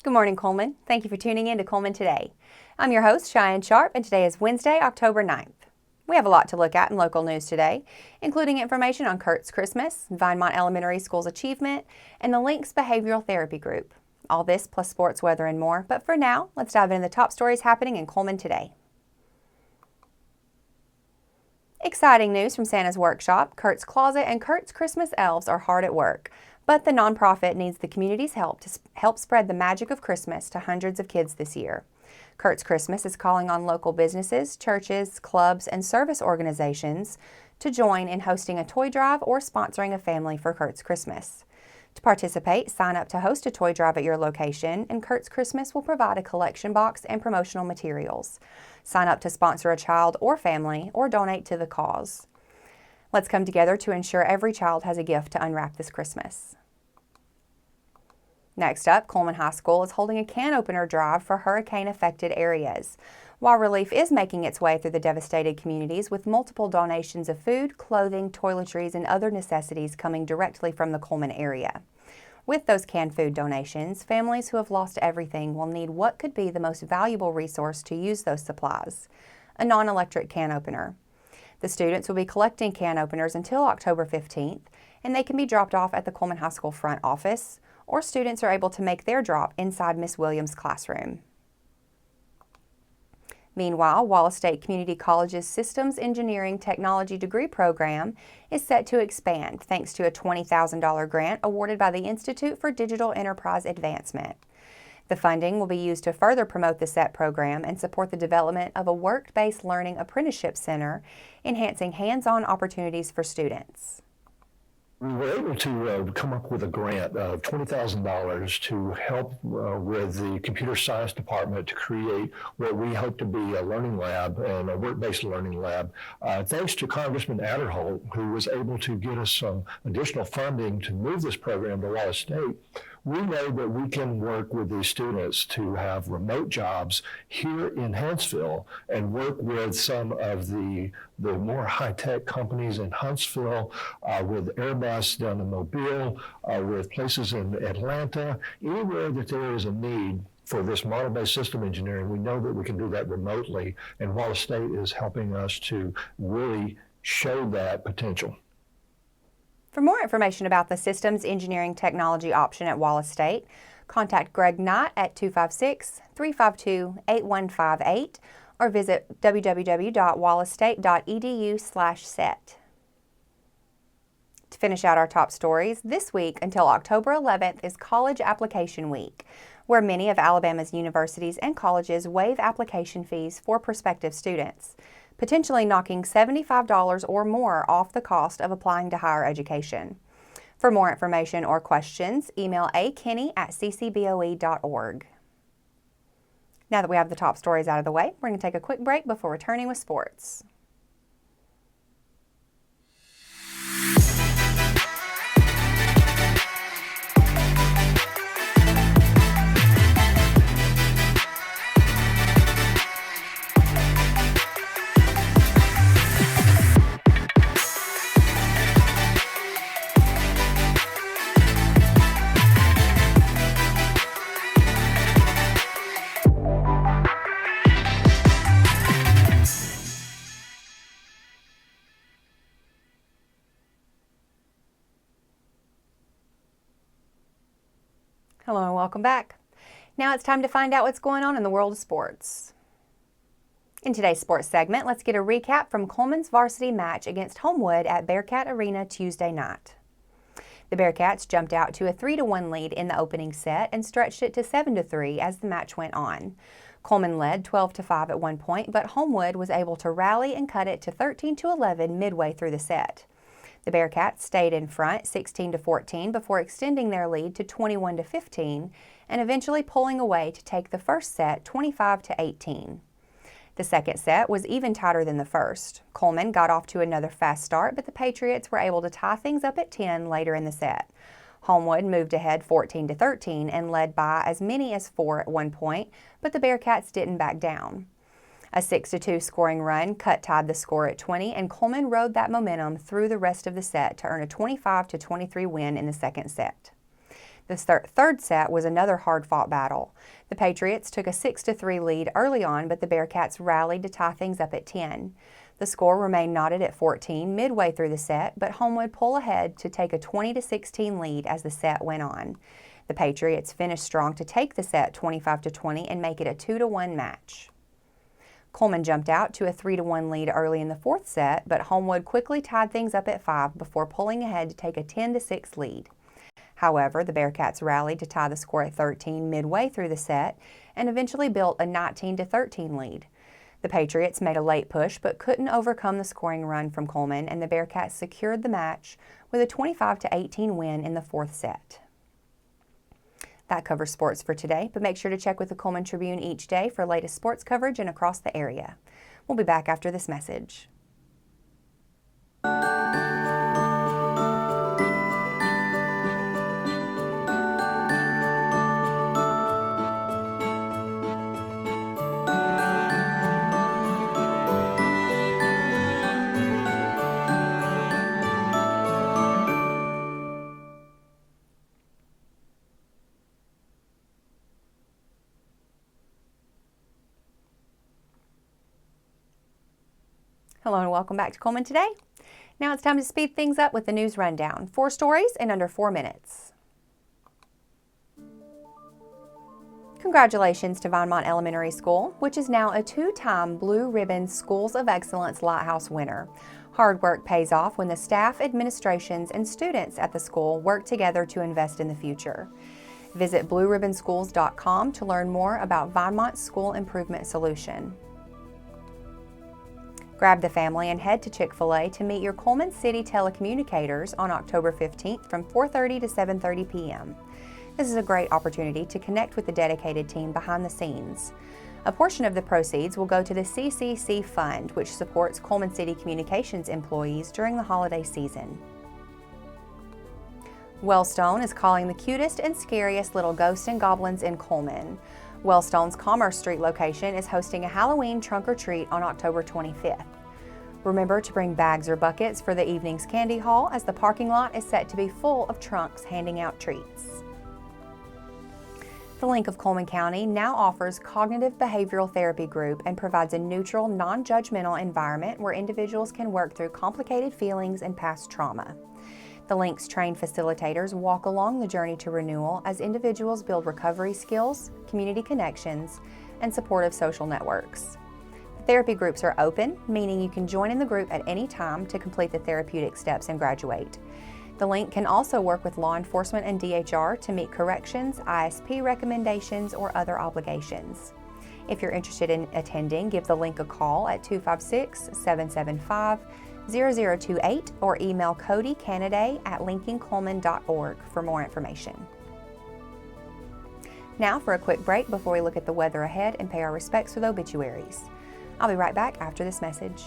Good morning, Cullman. Thank you for tuning in to Cullman Today. I'm your host, Cheyenne Sharp, and today is Wednesday, October 9th. We have a lot to look at in local news today, including information on Kurt's Christmas, Vinemont Elementary School's achievement, and the Links Behavioral Therapy Group. All this plus sports, weather, and more. But for now, let's dive into the top stories happening in Cullman today. Exciting news from Santa's Workshop. Kurt's Closet and Kurt's Christmas Elves are hard at work, but the nonprofit needs the community's help to help spread the magic of Christmas to hundreds of kids this year. Kurt's Christmas is calling on local businesses, churches, clubs, and service organizations to join in hosting a toy drive or sponsoring a family for Kurt's Christmas. To participate, sign up to host a toy drive at your location, and Kurt's Christmas will provide a collection box and promotional materials. Sign up to sponsor a child or family, or donate to the cause. Let's come together to ensure every child has a gift to unwrap this Christmas. Next up, Cullman High School is holding a can opener drive for hurricane-affected areas. While relief is making its way through the devastated communities with multiple donations of food, clothing, toiletries, and other necessities coming directly from the Cullman area. With those canned food donations, families who have lost everything will need what could be the most valuable resource to use those supplies: a non-electric can opener. The students will be collecting can openers until October 15th, and they can be dropped off at the Cullman High School front office, or students are able to make their drop inside Miss Williams' classroom. Meanwhile, Wallace State Community College's Systems Engineering Technology degree program is set to expand thanks to a $20,000 grant awarded by the Institute for Digital Enterprise Advancement. The funding will be used to further promote the SET program and support the development of a work-based learning apprenticeship center, enhancing hands-on opportunities for students. We were able to come up with a grant of $20,000 to help with the computer science department to create what we hope to be a learning lab and a work-based learning lab. Thanks to Congressman Adderholt, who was able to get us some additional funding to move this program to Wallace State, we know that we can work with these students to have remote jobs here in Huntsville and work with some of the more high-tech companies in Huntsville, with Airbus down in Mobile, with places in Atlanta, anywhere that there is a need for this model-based system engineering. We know that we can do that remotely, and Wallace State is helping us to really show that potential. For more information about the Systems Engineering Technology option at Wallace State, contact Greg Knight at 256-352-8158 or visit www.wallacestate.edu/SET. To finish out our top stories, this week until October 11th is College Application Week, where many of Alabama's universities and colleges waive application fees for prospective students, potentially knocking $75 or more off the cost of applying to higher education. For more information or questions, email akinney@ccboe.org. Now that we have the top stories out of the way, we're going to take a quick break before returning with sports. Hello and welcome back. Now it's time to find out what's going on in the world of sports. In today's sports segment, let's get a recap from Cullman's varsity match against Homewood at Bearcat Arena Tuesday night. The Bearcats jumped out to a 3-1 lead in the opening set and stretched it to 7-3 as the match went on. Cullman led 12-5 at one point, but Homewood was able to rally and cut it to 13-11 midway through the set. The Bearcats stayed in front 16-14 before extending their lead to 21-15 and eventually pulling away to take the first set 25-18. The second set was even tighter than the first. Cullman got off to another fast start, but the Patriots were able to tie things up at 10 later in the set. Homewood moved ahead 14-13 and led by as many as 4 at one point, but the Bearcats didn't back down. A 6-2 scoring run tied the score at 20, and Cullman rode that momentum through the rest of the set to earn a 25-23 win in the second set. The third set was another hard-fought battle. The Patriots took a 6-3 lead early on, but the Bearcats rallied to tie things up at 10. The score remained knotted at 14 midway through the set, but home would pull ahead to take a 20-16 lead as the set went on. The Patriots finished strong to take the set 25-20 and make it a 2-1 match. Cullman jumped out to a 3-1 lead early in the fourth set, but Homewood quickly tied things up at 5 before pulling ahead to take a 10-6 lead. However, the Bearcats rallied to tie the score at 13 midway through the set and eventually built a 19-13 lead. The Patriots made a late push but couldn't overcome the scoring run from Cullman, and the Bearcats secured the match with a 25-18 win in the fourth set. That covers sports for today, but make sure to check with the Cullman Tribune each day for latest sports coverage and across the area. We'll be back after this message. Hello and welcome back to Cullman Today. Now it's time to speed things up with the news rundown. 4 stories in under 4 minutes. Congratulations to Vinemont Elementary School, which is now a 2-time Blue Ribbon Schools of Excellence Lighthouse winner. Hard work pays off when the staff, administrations, and students at the school work together to invest in the future. Visit blueribbonschools.com to learn more about Vinemont's school improvement solution. Grab the family and head to Chick-fil-A to meet your Cullman City telecommunicators on October 15th from 4:30 to 7:30 p.m. This is a great opportunity to connect with the dedicated team behind the scenes. A portion of the proceeds will go to the CCC Fund, which supports Cullman City Communications employees during the holiday season. Wellstone is calling the cutest and scariest little ghosts and goblins in Cullman. Wellstone's Commerce Street location is hosting a Halloween trunk or treat on October 25th. Remember to bring bags or buckets for the evening's candy haul, as the parking lot is set to be full of trunks handing out treats. The Link of Cullman County now offers Cognitive Behavioral Therapy Group and provides a neutral, non-judgmental environment where individuals can work through complicated feelings and past trauma. The Link's trained facilitators walk along the journey to renewal as individuals build recovery skills, community connections, and supportive social networks. The therapy groups are open, meaning you can join in the group at any time to complete the therapeutic steps and graduate. The Link can also work with law enforcement and DHR to meet corrections, ISP recommendations, or other obligations. If you're interested in attending, give the Link a call at 256-775-0028 or email Cody Canaday at linkingcullman.org for more information. Now for a quick break before we look at the weather ahead and pay our respects with obituaries. I'll be right back after this message.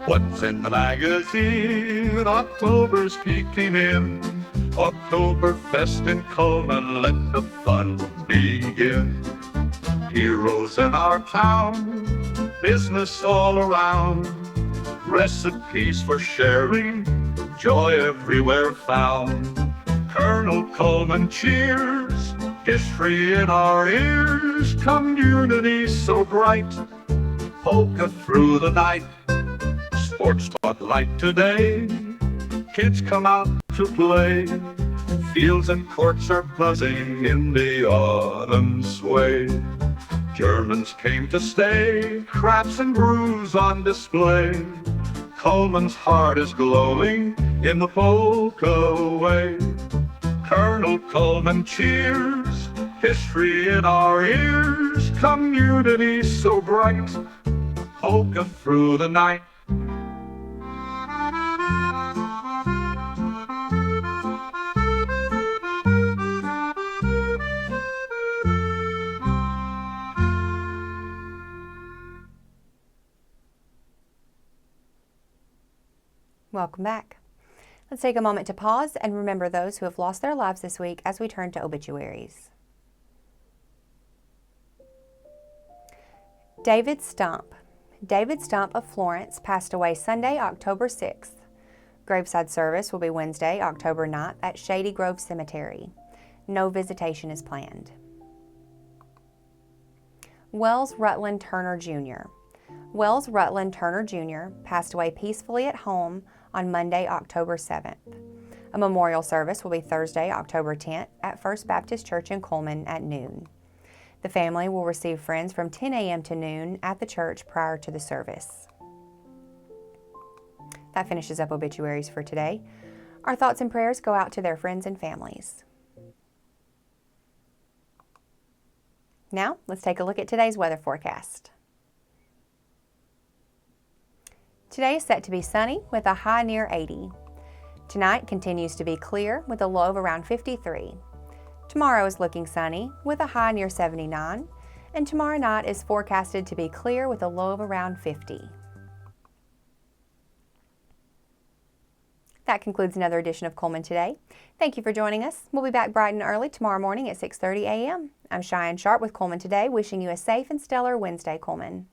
What's in the magazine? October's peeking in. Oktoberfest in Cullman, let the fun begin. Heroes in our town, business all around, recipes for sharing, joy everywhere found. Colonel Cullman cheers, history in our ears, community so bright, polka through the night. Sports spotlight today, kids come out to play. Fields and courts are buzzing in the autumn sway. Germans came to stay, crafts and brews on display. Cullman's heart is glowing in the polka way. Colonel Cullman cheers, history in our ears, community so bright, polka through the night. Welcome back. Let's take a moment to pause and remember those who have lost their lives this week as we turn to obituaries. David Stump. David Stump of Florence passed away Sunday, October 6th. Graveside service will be Wednesday, October 9th at Shady Grove Cemetery. No visitation is planned. Wells Rutland Turner Jr. Wells Rutland Turner Jr. passed away peacefully at home on Monday, October 7th. A memorial service will be Thursday, October 10th at First Baptist Church in Cullman at noon. The family will receive friends from 10 a.m. to noon at the church prior to the service. That finishes up obituaries for today. Our thoughts and prayers go out to their friends and families. Now, let's take a look at today's weather forecast. Today is set to be sunny with a high near 80. Tonight continues to be clear with a low of around 53. Tomorrow is looking sunny with a high near 79, and tomorrow night is forecasted to be clear with a low of around 50. That concludes another edition of Cullman Today. Thank you for joining us. We'll be back bright and early tomorrow morning at 6:30 a.m. I'm Cheyenne Sharp with Cullman Today, wishing you a safe and stellar Wednesday, Cullman.